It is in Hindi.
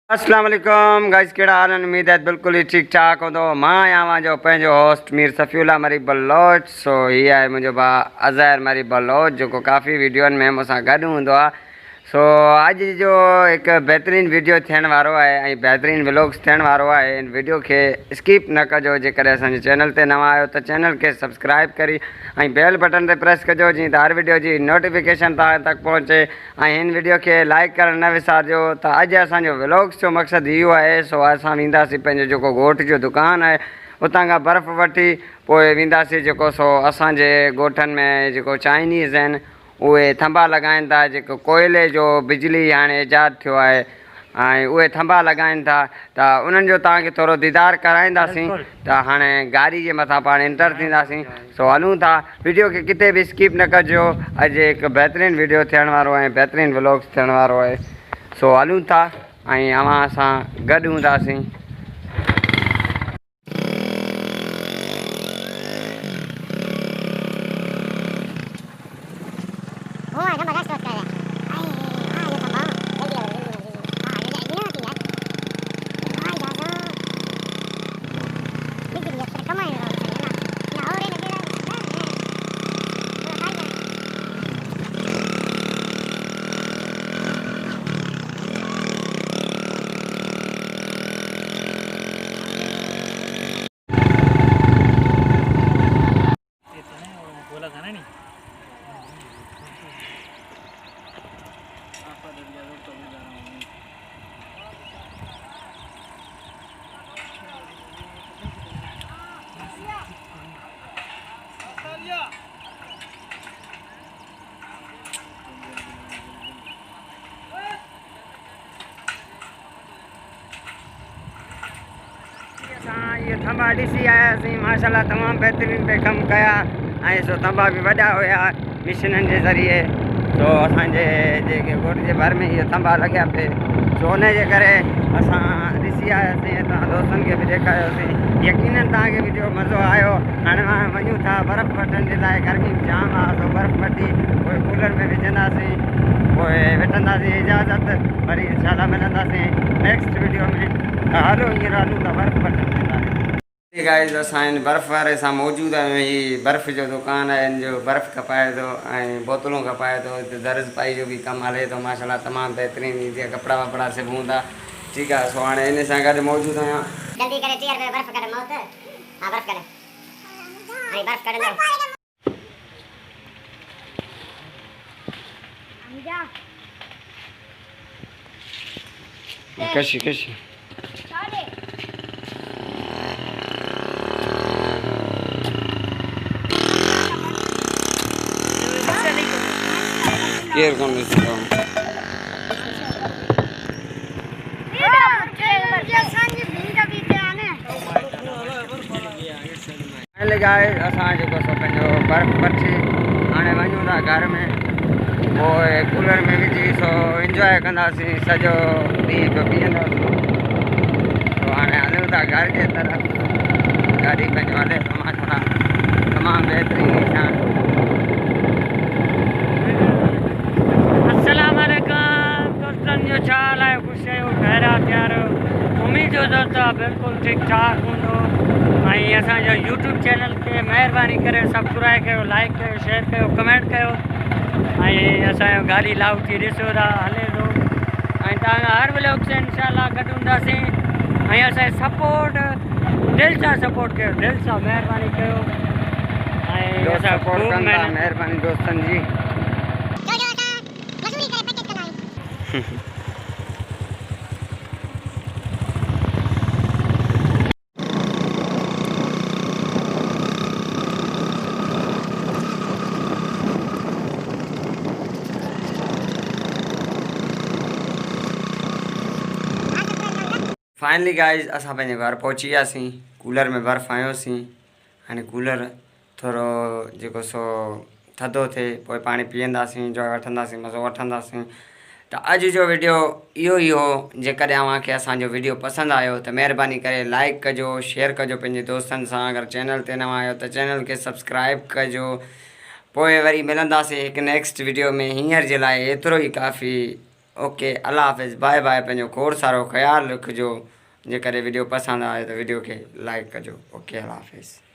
अस्सलाम वालेकुम गाइस, केड़ा हाल है? उम्मीद है बिल्कुल ही ठीक ठाक हो। मां आवां जो पंहिंजो होस्ट मीर सफ़ीउल्लाह मरी बलोच। सो ये आहे मुंहिंजो भाउ अज़हर मरी बलोच, जो काफ़ी वीडियोनि में मूंसां गॾु हूंदो आहे। सो अॼु जो हिकु बहितरीनु वीडियो थियण वारो आहे ऐं बहितरीनु व्लॉग्स थियण वारो आहे। इन वीडियो खे स्किप न कजो। जेकॾहिं असांजे चैनल ते नवां आहियो त चैनल खे सब्सक्राइब करी ऐं बेल बटन ते प्रेस कजो, जीअं त हर वीडियो जी नोटिफिकेशन तव्हां तक पहुचे। ऐं हिन वीडियो खे लाइक करणु न विसारिजो। त अॼु असांजो व्लॉग्स जो मक़सदु इहो आहे। सो असां वेंदासीं पंहिंजो जेको ॻोठ जो दुकानु आहे उतां खां बर्फ़ वठी पोइ वेंदासीं जेको सो असांजे ॻोठनि में जेको चाइनीज़ आहिनि उहे थंबा लॻाइनि था। जेको कोयले जो बिजली हाणे ईजाद थियो आहे ऐं उहे थंबा लॻाइनि था, त उन्हनि जो तव्हांखे थोरो दीदार कराईंदासीं। त हाणे गाड़ी जे मथां पाण इंटर थींदासीं। सो हलूं था, वीडियो खे किथे बि स्किप न कजो। अॼु हिकु बहितरीनु वीडियो थियण वारो आहे, बहितरीनु व्लॉग्स थियण वारो आहे। सो हलूं था ऐं अवां सां गॾु हूंदासीं। ये थंबा ॾिसी आयासीं, माशाल्लाह तमामु बहितरीनु पे कमु कया ऐं सो थंबा बि वॾा हुया मिशीननि जे ज़रिए। सो असांजे जेके ॻोठ जे भर में इहे थंबा लॻिया पे, सो उनजे करे असां ॾिसी आयासीं, तव्हां दोस्तनि खे बि ॾेखारियोसीं। यकीननि तव्हांखे बि जो मज़ो आयो। हाणे वञूं था बर्फ़ वठण जे लाइ। गर्मी जाम आहे, सो बर्फ़ वठी पोइ कूलर में विझंदासीं, पोइ वठंदासीं इजाज़त। वरी इंशाल्लाह मिलंदासीं नेक्स्ट वीडियो में। त हलो हींअर हलूं था बर्फ़ वठण जे लाइ। गाइस, असां हिन बर्फ़ वारे सां मौजूदु आहियूं। हीअ बर्फ़ जो दुकानु आहे, हिन जो बर्फ़ खपाए थो ऐं बोतलूं खपाए थो। हिते दर्ज़ पाई जो बि कमु हले थो, माशाल्लाह तमामु बहितरीनु। जीअं कपिड़ा वपड़ा सिबूं था, ठीकु आहे। सो हाणे हिन सां गॾु मौजूदु आहियां। जल्दी करे चेयर में बर्फ़ करे मौत। हाँ बर्फ़ करे ऐं बर्फ़ करे लो। कशी कशी केयर कौन लेता हूँ। गाइस, असां जेको सो पंहिंजो बर्फ़ वठी हाणे वञूं था घर में, पोइ कूलर में विझी सो इंजॉय कंदासीं। सॼो ॾींहुं पियो पीअंदासीं। सो हाणे हलूं था घर जे तरफ़। गाॾी पंहिंजो हले थो, माशाल्लाह तमामु बहितरीनु सां। अस्सलाम वालेकुम दोस्तनि, जो छा हाल आहे? ख़ुशि आहियो, ख़ैरियत यार? उमेद जो दोस्त बिल्कुलु ठीकु ठाक हूंदो। ऐं असांजो यूट्यूब चैनल खे महिरबानी करे सब्सक्राइब कयो, लाइक कयो, शेयर कयो, कमेंट कयो। ऐं असांजो गाड़ी लाउड थी ॾिसो था हले थो। ऐं तव्हां हर व्लॉग से इंशाल्लाह गॾु हूंदासीं। ऐं असांजो सपोर्ट दिलि सां सपोर्ट कयो, दिलि सां महिरबानी कयो। ऐं असां ख़ूब महिरबानी दोस्तनि जी। फाइनली गाइस, असां पंहिंजे घर पहुची वियासीं। कूलर में बर्फ़ आयोसीं। हाणे कूलर थोरो जेको सो थधो थिए, पोइ पाणी पीअंदासीं, इंजॉय वठंदासीं, मज़ो वठंदासीं। त अॼु जो वीडियो इहो ई हो। जेकॾहिं अव्हांखे असांजो वीडियो पसंदि आयो त महिरबानी करे लाइक कजो, शेयर कजो पंहिंजे दोस्तनि सां। अगरि चैनल ते नवां आहियो त चैनल खे सब्सक्राइब कजो। पोइ वरी मिलंदासीं हिकु नेक्स्ट वीडियो में। हींअर जे लाइ एतिरो ई काफ़ी। ओके अल्लाह हाफ़िज़ बाय बाय। पंहिंजो खोड़ सारो ख़्यालु रखिजो। जे करे वीडियो पसंदि आए तो वीडियो के लाइक कजो। ओके अल्लाह हाफ़िज़।